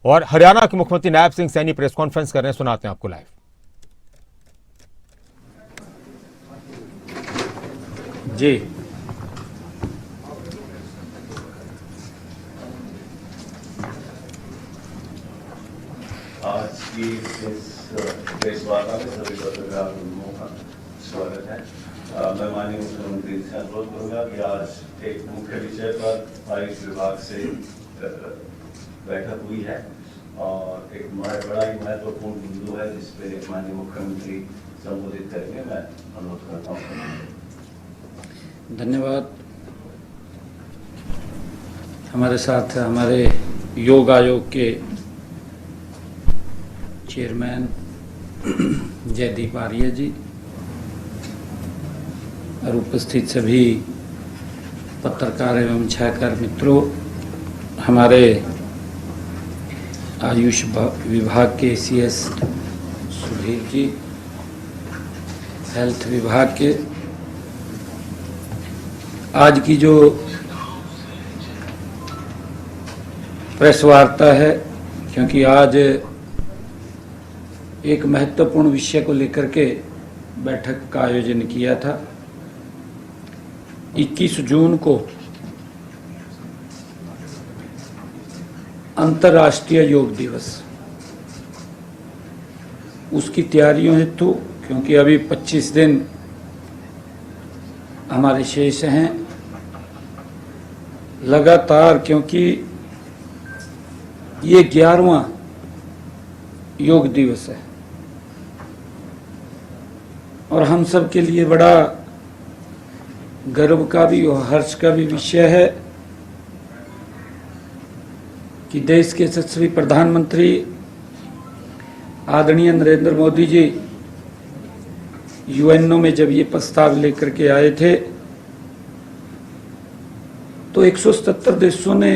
और हरियाणा के मुख्यमंत्री नायब सिंह सैनी प्रेस कॉन्फ्रेंस कर रहे हैं, सुनाते हैं आपको लाइव। जी, आज की इस प्रेस वार्ता में सभी पत्रकार बंधुओं का स्वागत है। मैं माननीय मुख्यमंत्री से अनुरोध करूंगा कि आज एक मुख्य विषय पर आयुष विभाग से बैठक हुई है और एक बड़ा ही महत्वपूर्ण बिंदु है जिस पे माननीय मुख्यमंत्री संबोधित करेंगे। मैं अनुरोध करता हूँ। धन्यवाद। हमारे साथ हमारे योग आयोग के चेयरमैन जयदीप आर्य जी और उपस्थित सभी पत्रकार एवं छायाकार मित्रों, हमारे आयुष विभाग के CS सुधीर जी, हेल्थ विभाग के, आज की जो प्रेस वार्ता है, क्योंकि आज एक महत्वपूर्ण विषय को लेकर के बैठक का आयोजन किया था। 21 जून को अंतर्राष्ट्रीय योग दिवस, उसकी तैयारियों हेतु, क्योंकि अभी 25 दिन हमारे शेष हैं लगातार, क्योंकि ये 11वां योग दिवस है और हम सब के लिए बड़ा गर्व का भी और हर्ष का भी विषय है कि देश के यशस्वी प्रधानमंत्री आदरणीय नरेंद्र मोदी जी UNO में जब ये प्रस्ताव लेकर के आए थे तो 177 देशों ने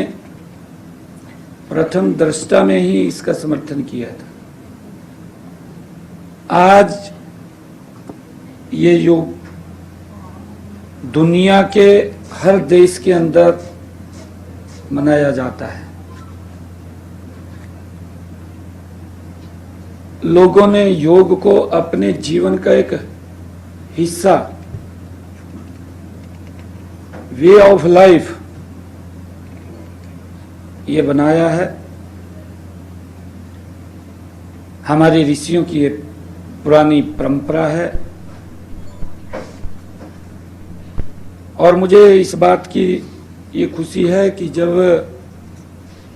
प्रथम दृष्टा में ही इसका समर्थन किया था। आज ये योग दुनिया के हर देश के अंदर मनाया जाता है। लोगों ने योग को अपने जीवन का एक हिस्सा, वे ऑफ लाइफ ये बनाया है। हमारे ऋषियों की एक पुरानी परंपरा है और मुझे इस बात की ये खुशी है कि जब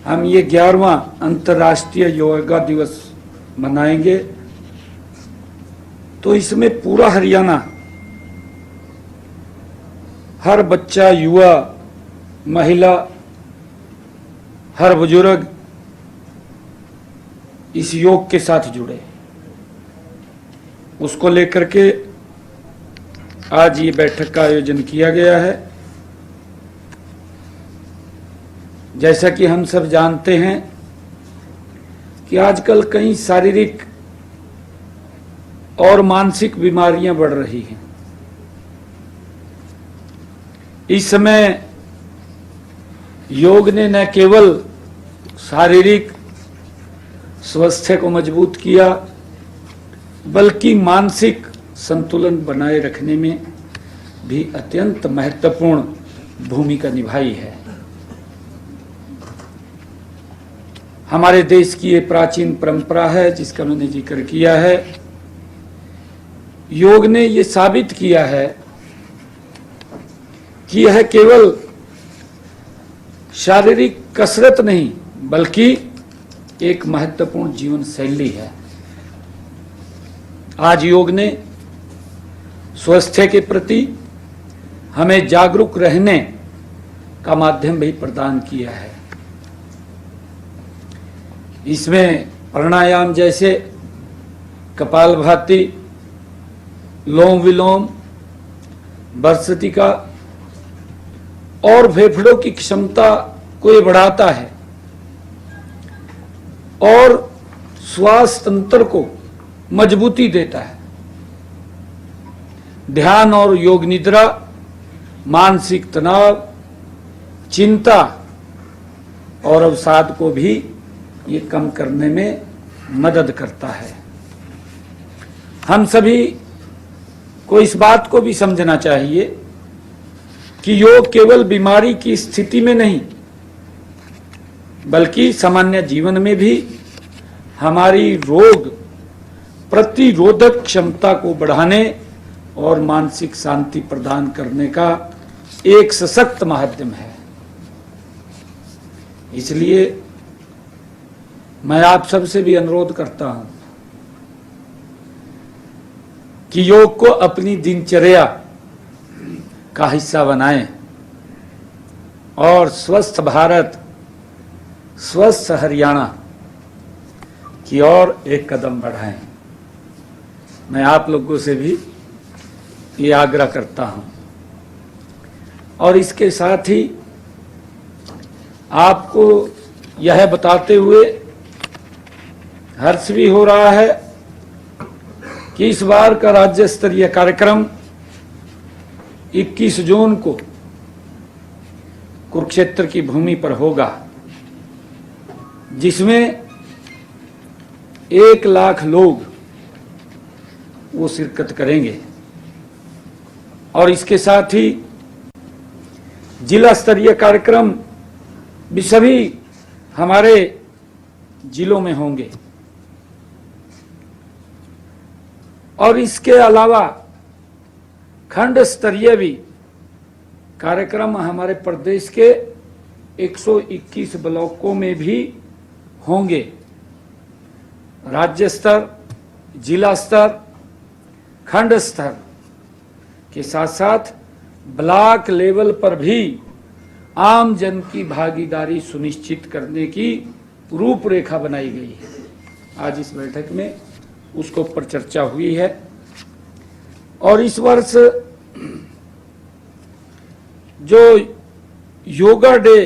हम ये 11वां अंतर्राष्ट्रीय योगा दिवस मनाएंगे तो इसमें पूरा हरियाणा, हर बच्चा, युवा, महिला, हर बुजुर्ग इस योग के साथ जुड़े। उसको लेकर के आज ये बैठक का आयोजन किया गया है। जैसा कि हम सब जानते हैं कि आजकल कई शारीरिक और मानसिक बीमारियां बढ़ रही हैं। इस समय योग ने न केवल शारीरिक स्वास्थ्य को मजबूत किया बल्कि मानसिक संतुलन बनाए रखने में भी अत्यंत महत्वपूर्ण भूमिका निभाई है। हमारे देश की ये प्राचीन परंपरा है जिसका मैंने जिक्र किया है। योग ने ये साबित किया है कि यह केवल शारीरिक कसरत नहीं बल्कि एक महत्वपूर्ण जीवन शैली है। आज योग ने स्वास्थ्य के प्रति हमें जागरूक रहने का माध्यम भी प्रदान किया है। इसमें प्राणायाम जैसे कपालभाति, लोम विलोम, भस्त्रिका और फेफड़ों की क्षमता को ये बढ़ाता है और श्वास तंत्र को मजबूती देता है। ध्यान और योग निद्रा मानसिक तनाव, चिंता और अवसाद को भी ये कम करने में मदद करता है। हम सभी को इस बात को भी समझना चाहिए कि योग केवल बीमारी की स्थिति में नहीं, बल्कि सामान्य जीवन में भी हमारी रोग प्रतिरोधक क्षमता को बढ़ाने और मानसिक शांति प्रदान करने का एक सशक्त माध्यम है। इसलिए मैं आप सबसे भी अनुरोध करता हूं कि योग को अपनी दिनचर्या का हिस्सा बनाएं और स्वस्थ भारत, स्वस्थ हरियाणा की ओर एक कदम बढ़ाएं। मैं आप लोगों से भी ये आग्रह करता हूं और इसके साथ ही आपको यह बताते हुए हर्ष भी हो रहा है कि इस बार का राज्य स्तरीय कार्यक्रम 21 जून को कुरुक्षेत्र की भूमि पर होगा, जिसमें 1 लाख लोग वो शिरकत करेंगे और इसके साथ ही जिला स्तरीय कार्यक्रम भी सभी हमारे जिलों में होंगे और इसके अलावा खंड स्तरीय भी कार्यक्रम हमारे प्रदेश के 121 ब्लॉकों में भी होंगे। राज्य स्तर, जिला स्तर, खंड स्तर के साथ साथ ब्लॉक लेवल पर भी आम जन की भागीदारी सुनिश्चित करने की रूपरेखा बनाई गई है। आज इस बैठक में उसको पर चर्चा हुई है और इस वर्ष जो yoga day,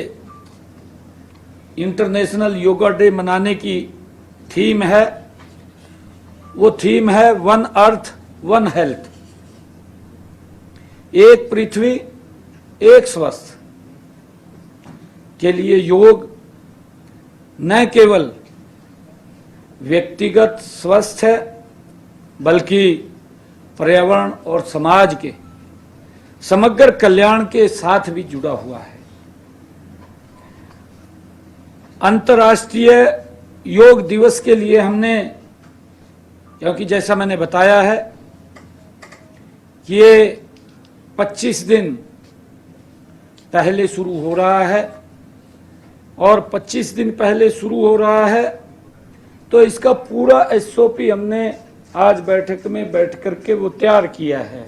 international yoga day मनाने की थीम है, वो थीम है वन अर्थ वन हेल्थ, एक पृथ्वी एक स्वस्थ के लिए योग न केवल व्यक्तिगत स्वस्थ है बल्कि पर्यावरण और समाज के समग्र कल्याण के साथ भी जुड़ा हुआ है। अंतर्राष्ट्रीय योग दिवस के लिए हमने, क्योंकि जैसा मैंने बताया है कि ये 25 दिन पहले शुरू हो रहा है और 25 दिन पहले शुरू हो रहा है तो इसका पूरा एसओपी हमने आज बैठक में बैठ करके वो तैयार किया है।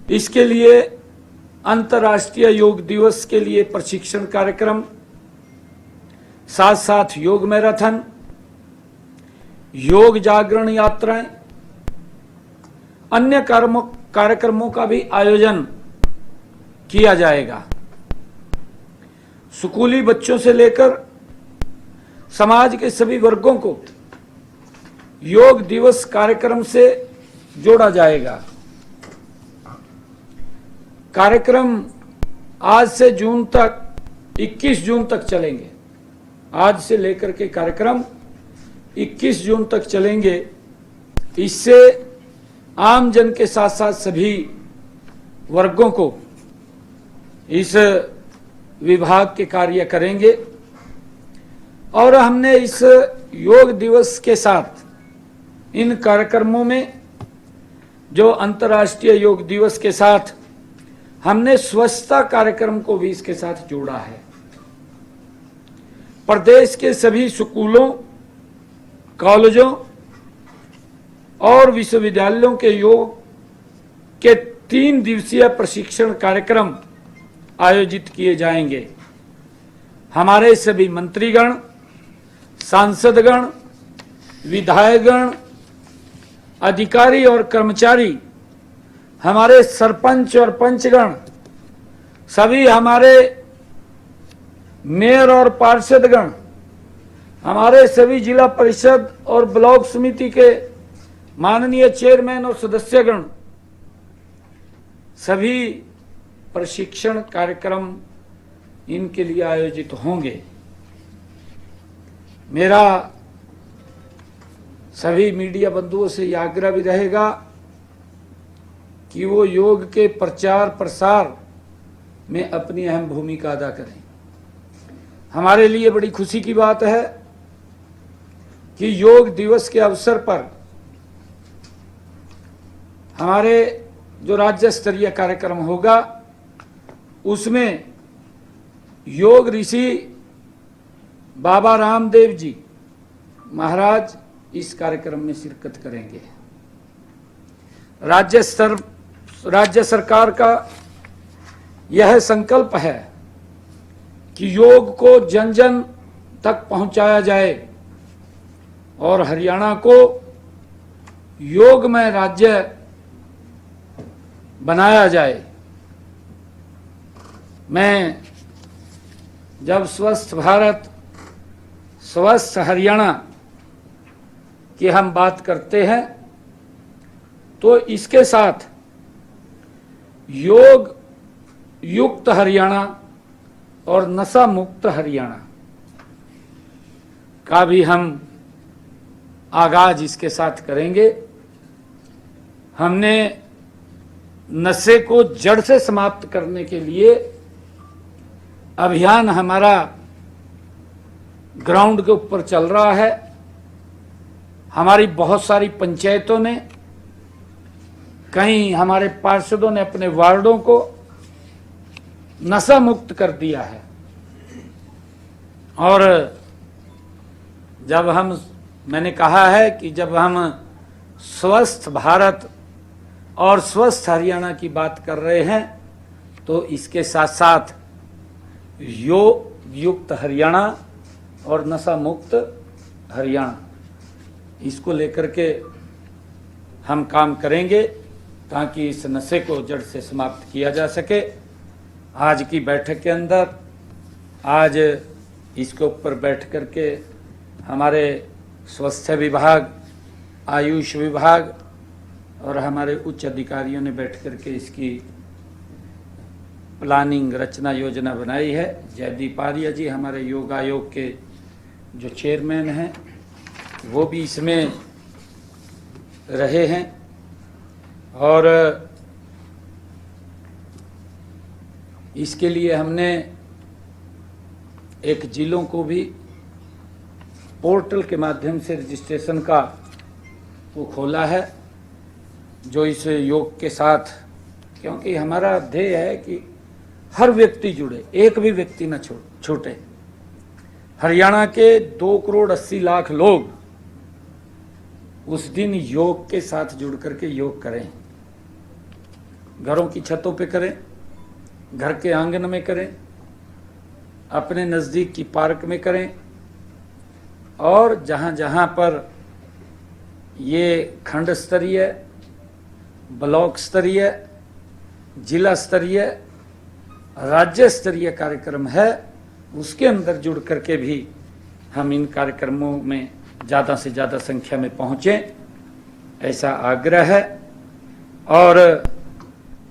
इसके लिए अंतर्राष्ट्रीय योग दिवस के लिए प्रशिक्षण कार्यक्रम, साथ साथ योग मैराथन, योग जागरण यात्राएं, अन्य कार्यक्रमों का भी आयोजन किया जाएगा। स्कूली बच्चों से लेकर समाज के सभी वर्गों को योग दिवस कार्यक्रम से जोड़ा जाएगा। कार्यक्रम आज से जून तक, 21 जून तक चलेंगे। आज से लेकर के कार्यक्रम 21 जून तक चलेंगे। इससे आम जन के साथ साथ सभी वर्गों को इस विभाग के कार्य करेंगे और हमने इस योग दिवस के साथ इन कार्यक्रमों में, जो अंतर्राष्ट्रीय योग दिवस के साथ हमने स्वच्छता कार्यक्रम को भी इसके साथ जोड़ा है। प्रदेश के सभी स्कूलों, कॉलेजों और विश्वविद्यालयों के योग के 3 दिवसीय प्रशिक्षण कार्यक्रम आयोजित किए जाएंगे। हमारे सभी मंत्रीगण, सांसदगण, विधायकगण, अधिकारी और कर्मचारी, हमारे सरपंच और पंचगण, सभी हमारे मेयर और पार्षदगण, हमारे सभी जिला परिषद और ब्लॉक समिति के माननीय चेयरमैन और सदस्यगण, सभी प्रशिक्षण कार्यक्रम इनके लिए आयोजित होंगे। मेरा सभी मीडिया बंधुओं से यह आग्रह भी रहेगा कि वो योग के प्रचार प्रसार में अपनी अहम भूमिका अदा करें। हमारे लिए बड़ी खुशी की बात है कि योग दिवस के अवसर पर हमारे जो राज्य स्तरीय कार्यक्रम होगा उसमें योग ऋषि बाबा रामदेव जी महाराज इस कार्यक्रम में शिरकत करेंगे। राज्य सरकार का यह संकल्प है कि योग को जन जन तक पहुंचाया जाए और हरियाणा को योगमय राज्य बनाया जाए। मैं जब स्वस्थ भारत स्वस्थ हरियाणा की हम बात करते हैं तो इसके साथ योग युक्त हरियाणा और नशा मुक्त हरियाणा का भी हम आगाज इसके साथ करेंगे। हमने नशे को जड़ से समाप्त करने के लिए अभियान हमारा ग्राउंड के ऊपर चल रहा है। हमारी बहुत सारी पंचायतों ने, कई हमारे पार्षदों ने अपने वार्डों को नशा मुक्त कर दिया है। और जब मैंने कहा है कि जब हम स्वस्थ भारत और स्वस्थ हरियाणा की बात कर रहे हैं तो इसके साथ साथ योग युक्त हरियाणा और नशा मुक्त हरियाणा इसको लेकर के हम काम करेंगे ताकि इस नशे को जड़ से समाप्त किया जा सके। आज की बैठक के अंदर आज इसके ऊपर बैठ करके हमारे स्वास्थ्य विभाग, आयुष विभाग और हमारे उच्च अधिकारियों ने बैठ करके इसकी प्लानिंग रचना योजना बनाई है। जयदीप आर्य जी हमारे योग आयोग के जो चेयरमैन हैं वो भी इसमें रहे हैं और इसके लिए हमने एक जिलों को भी पोर्टल के माध्यम से रजिस्ट्रेशन का वो खोला है जो इस योग के साथ, क्योंकि हमारा ध्येय है कि हर व्यक्ति जुड़े, एक भी व्यक्ति न छूटे। हरियाणा के 2,80,00,000 लोग उस दिन योग के साथ जुड़ करके योग करें। घरों की छतों पे करें, घर के आंगन में करें, अपने नज़दीक की पार्क में करें और जहां जहां पर ये खंड स्तरीय, ब्लॉक स्तरीय, जिला स्तरीय, राज्य स्तरीय कार्यक्रम है उसके अंदर जुड़ करके भी हम इन कार्यक्रमों में ज़्यादा से ज़्यादा संख्या में पहुँचें, ऐसा आग्रह है। और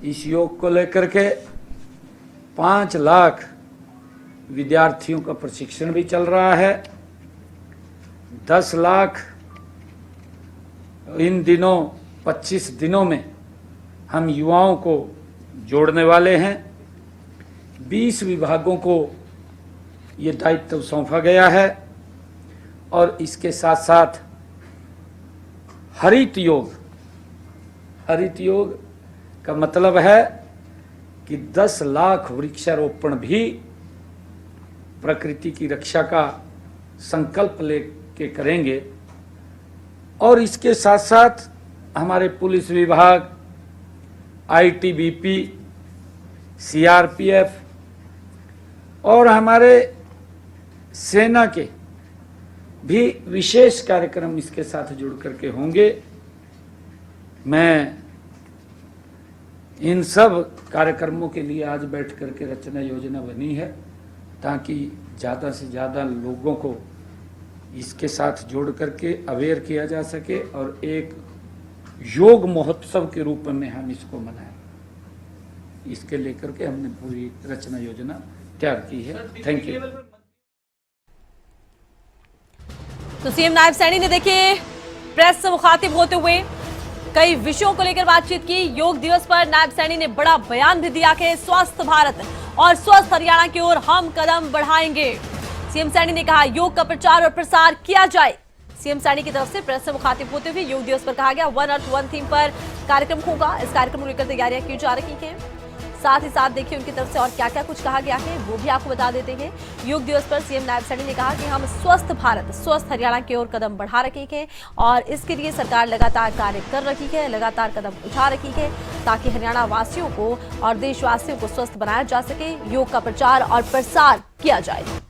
इस योग को लेकर के 5 लाख विद्यार्थियों का प्रशिक्षण भी चल रहा है। 10 लाख इन दिनों 25 दिनों में हम युवाओं को जोड़ने वाले हैं। 20 विभागों को ये दायित्व सौंपा गया है और इसके साथ साथ हरित योग का मतलब है कि 10 लाख वृक्षारोपण भी प्रकृति की रक्षा का संकल्प लेके करेंगे। और इसके साथ साथ हमारे पुलिस विभाग, ITBP, CRPF और हमारे सेना के भी विशेष कार्यक्रम इसके साथ जुड़ करके होंगे। मैं इन सब कार्यक्रमों के लिए आज बैठ करके रचना योजना बनी है ताकि ज़्यादा से ज़्यादा लोगों को इसके साथ जोड़ करके अवेयर किया जा सके और एक योग महोत्सव के रूप में हम इसको मनाएं। इसके लेकर के हमने पूरी रचना योजना तैयार की है। Thank you. तो सीएम नायब सैनी ने देखिए प्रेस से मुखातिब होते हुए कई विषयों को लेकर बातचीत की। योग दिवस पर नायब सैनी ने बड़ा बयान भी दिया कि स्वस्थ भारत और स्वस्थ हरियाणा की ओर हम कदम बढ़ाएंगे। सीएम सैनी ने कहा योग का प्रचार और प्रसार किया जाए। सीएम सैनी की तरफ से प्रेस से मुखातिब होते हुए योग दिवस पर कहा गया वन अर्थ वन थीम पर कार्यक्रम होगा। इस कार्यक्रम को लेकर तैयारियां की जा रही हैं। साथ ही साथ देखिए उनकी तरफ से और क्या क्या कुछ कहा गया है वो भी आपको बता देते हैं। योग दिवस पर सीएम नायब सैनी ने कहा कि हम स्वस्थ भारत स्वस्थ हरियाणा की ओर कदम बढ़ा रहे हैं और इसके लिए सरकार लगातार कार्य कर रही है, लगातार कदम उठा रही है ताकि हरियाणा वासियों को और देशवासियों को स्वस्थ बनाया जा सके। योग का प्रचार और प्रसार किया जाए।